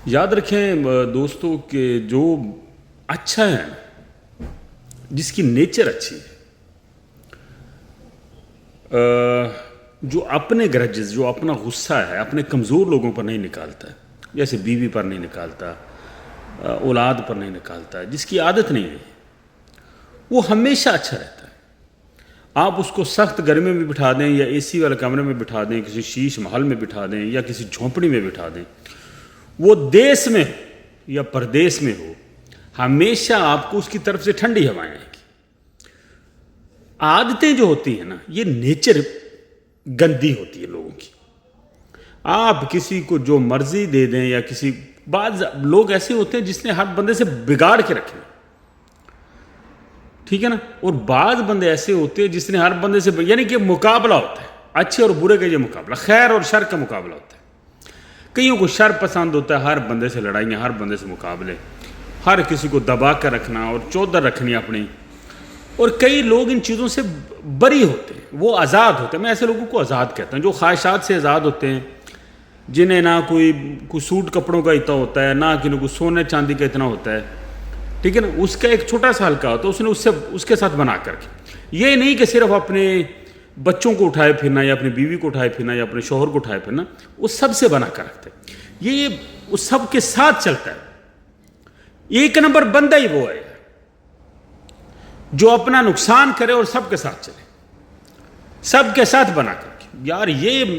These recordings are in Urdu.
یاد رکھیں دوستو کہ جو اچھا ہے جس کی نیچر اچھی ہے، جو اپنے گرجز، جو اپنا غصہ ہے اپنے کمزور لوگوں پر نہیں نکالتا ہے، جیسے بیوی پر نہیں نکالتا، اولاد پر نہیں نکالتا، جس کی عادت نہیں ہے، وہ ہمیشہ اچھا رہتا ہے۔ آپ اس کو سخت گرمی میں بٹھا دیں یا اے سی والے کمرے میں بٹھا دیں، کسی شیش محل میں بٹھا دیں یا کسی جھونپڑی میں بٹھا دیں، وہ دیس میں یا پردیس میں ہو، ہمیشہ آپ کو اس کی طرف سے ٹھنڈی ہوائیں آئیں گی۔ عادتیں جو ہوتی ہیں نا، یہ نیچر گندی ہوتی ہے لوگوں کی۔ آپ کسی کو جو مرضی دے دیں یا بعض لوگ ایسے ہوتے ہیں جس نے ہر بندے سے بگاڑ کے رکھے، ٹھیک ہے نا، اور بعض بندے ایسے ہوتے ہیں جس نے ہر بندے سے یعنی کہ مقابلہ ہوتا ہے، اچھے اور برے کا یہ مقابلہ، خیر اور شر کا مقابلہ ہوتا ہے۔ کئیوں کو شر پسند ہوتا ہے، ہر بندے سے لڑائیاں، ہر بندے سے مقابلے، ہر کسی کو دبا کر رکھنا اور چودر رکھنی اپنی۔ اور کئی لوگ ان چیزوں سے بری ہوتے ہیں، وہ آزاد ہوتے ہیں۔ میں ایسے لوگوں کو آزاد کہتا ہوں جو خواہشات سے آزاد ہوتے ہیں، جنہیں نہ کوئی سوٹ کپڑوں کا اتنا ہوتا ہے، نہ کسی کو سونے چاندی کا اتنا ہوتا ہے، ٹھیک ہے نا، اس کا ایک چھوٹا سا ہلکا ہوتا ہے، اس نے اس کے ساتھ بنا کر کے، یہ نہیں کہ صرف اپنے بچوں کو اٹھائے پھرنا یا اپنی بیوی کو اٹھائے پھرنا یا اپنے شوہر کو اٹھائے پھرنا، وہ سب سے بنا کر رکھتے ہیں، یہ اس سب کے ساتھ چلتا ہے۔ ایک نمبر بندہ ہی وہ ہے جو اپنا نقصان کرے اور سب کے ساتھ چلے، سب کے ساتھ بنا کر کے۔ یار یہ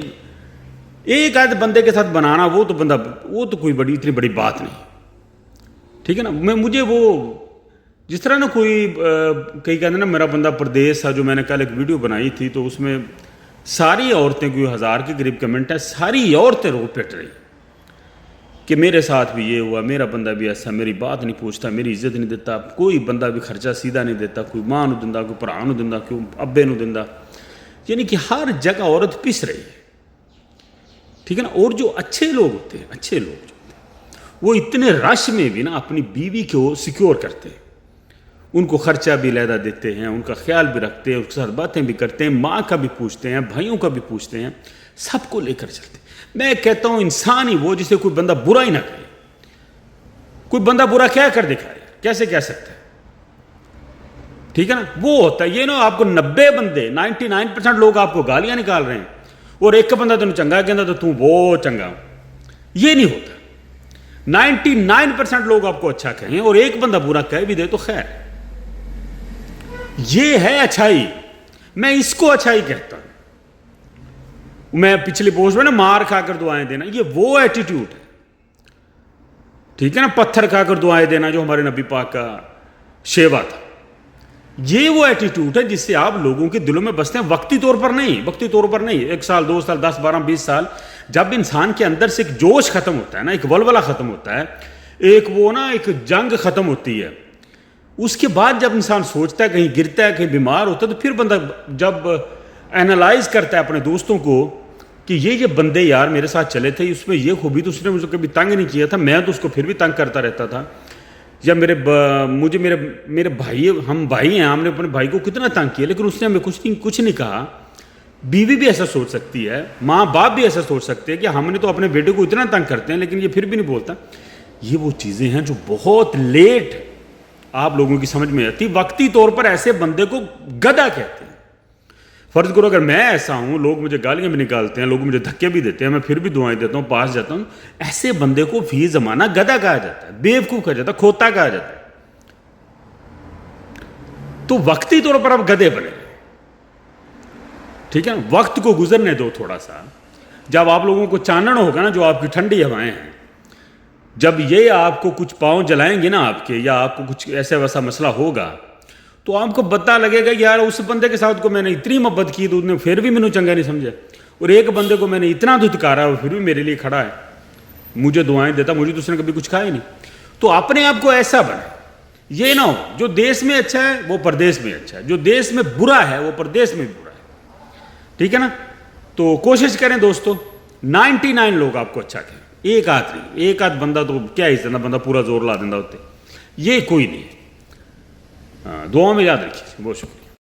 ایک آدھ بندے کے ساتھ بنانا، وہ تو کوئی اتنی بڑی بات نہیں، ٹھیک ہے نا۔ مجھے وہ جس طرح نا کوئی کئی کہتے ہیں نا، میرا بندہ پردیس تھا، جو میں نے کل ایک ویڈیو بنائی تھی، تو اس میں ساری عورتیں، کوئی 1000 کے قریب کمنٹ ہے، ساری عورتیں رو پٹ رہی کہ میرے ساتھ بھی یہ ہوا، میرا بندہ بھی ایسا، میری بات نہیں پوچھتا، میری عزت نہیں دیتا، کوئی بندہ بھی خرچہ سیدھا نہیں دیتا، کوئی ماں نو دندا، کوئی بھرا نو دندا، کوئی ابے نو دندا، یعنی کہ ہر جگہ عورت پس رہی ہے، ٹھیک ہے نا۔ اور جو اچھے لوگ ہوتے ہیں، اچھے لوگ جو ہوتے ہیں، وہ اتنے رش میں بھی نا اپنی بیوی کو سیکیور کرتے ہیں، ان کو خرچہ بھی علیحدہ دیتے ہیں، ان کا خیال بھی رکھتے ہیں، اس کے ساتھ باتیں بھی کرتے ہیں، ماں کا بھی پوچھتے ہیں، بھائیوں کا بھی پوچھتے ہیں، سب کو لے کر چلتے ہیں۔ میں کہتا ہوں انسان ہی وہ جسے کوئی بندہ برا ہی نہ کرے۔ کوئی بندہ برا کیا کر دکھائے، کیسے کہہ سکتا ہے، ٹھیک ہے نا، وہ ہوتا ہے یہ نا۔ آپ کو 90 بندے 99% لوگ آپ کو گالیاں نکال رہے ہیں اور ایک بندہ تمہیں چنگا کہتا تو تم وہ چنگا، یہ نہیں ہوتا۔ 99% لوگ آپ کو اچھا کہیں اور ایک بندہ برا کہہ بھی دے تو خیر، یہ ہے اچھائی۔ میں اس کو اچھائی کہتا ہوں۔ میں پچھلی پوسٹ میں نا مار کھا کر دعائیں دینا، یہ وہ ایٹیٹیوڈ ہے، ٹھیک ہے نا، پتھر کھا کر دعائیں دینا جو ہمارے نبی پاک کا شیوا تھا، یہ وہ ایٹیٹیوڈ ہے جس سے آپ لوگوں کے دلوں میں بستے ہیں، وقتی طور پر نہیں، 1 سال 2 سال 10 12 20 سال، جب انسان کے اندر سے ایک جوش ختم ہوتا ہے نا، ایک ولولہ ختم ہوتا ہے، ایک جنگ ختم ہوتی ہے، اس کے بعد جب انسان سوچتا ہے، کہیں گرتا ہے، کہیں بیمار ہوتا ہے، تو پھر بندہ جب اینالائز کرتا ہے اپنے دوستوں کو کہ یہ بندے یار میرے ساتھ چلے تھے، اس میں یہ خوبی تو اس نے مجھے کبھی تنگ نہیں کیا تھا، میں تو اس کو پھر بھی تنگ کرتا رہتا تھا، یا میرے بھائی، ہم بھائی ہیں، ہم نے اپنے بھائی کو کتنا تنگ کیا لیکن اس نے ہمیں کچھ نہیں کہا۔ بیوی بھی ایسا سوچ سکتی ہے، ماں باپ بھی ایسا سوچ سکتے ہیں کہ ہم نے تو اپنے بیٹے کو اتنا تنگ کرتے ہیں لیکن یہ پھر بھی نہیں بولتا۔ یہ وہ چیزیں ہیں جو بہت لیٹ آپ لوگوں کی سمجھ میں آتی۔ وقتی طور پر ایسے بندے کو گدھا کہتے ہیں۔ فرض کرو اگر میں ایسا ہوں، لوگ مجھے گالیاں بھی نکالتے ہیں، لوگ مجھے دھکے بھی دیتے ہیں، میں پھر بھی دعائیں دیتا ہوں، پاس جاتا ہوں، ایسے بندے کو فی زمانہ گدھا کہا جاتا ہے، بیوقوف کہا جاتا ہے، کھوتا کہا جاتا ہے۔ تو وقتی طور پر آپ گدھے بنے، ٹھیک ہے نا، وقت کو گزرنے دو تھوڑا سا۔ جب آپ لوگوں کو چانن ہوگا نا، جو آپ کی ٹھنڈی ہوائیں ہیں، جب یہ آپ کو کچھ پاؤں جلائیں گے نا آپ کے، یا آپ کو کچھ ایسا ویسا مسئلہ ہوگا، تو آپ کو پتہ لگے گا یار اس بندے کے ساتھ کو میں نے اتنی محبت کی تو اس نے پھر بھی مینوں چنگا نہیں سمجھا، اور ایک بندے کو میں نے اتنا دھتکارا وہ پھر بھی میرے لیے کھڑا ہے، مجھے دعائیں دیتا، مجھے تو اس نے کبھی کچھ کہا ہی نہیں۔ تو اپنے آپ کو ایسا بنے، یہ نہ ہو جو دیس میں اچھا ہے وہ پردیس میں اچھا ہے، جو دیس میں برا ہے وہ پردیس میں بھی برا ہے، ٹھیک ہے نا۔ تو کوشش کریں دوستو، 99 لوگ آپ کو اچھا کہیں، ایک آدھ نہیں، ایک آدھ بندہ تو کیا ہی سنا، بندہ پورا زور لا دینا ہوتے، یہ کوئی نہیں ہے۔ دعاؤں میں یاد رکھیے، بہت شکریہ۔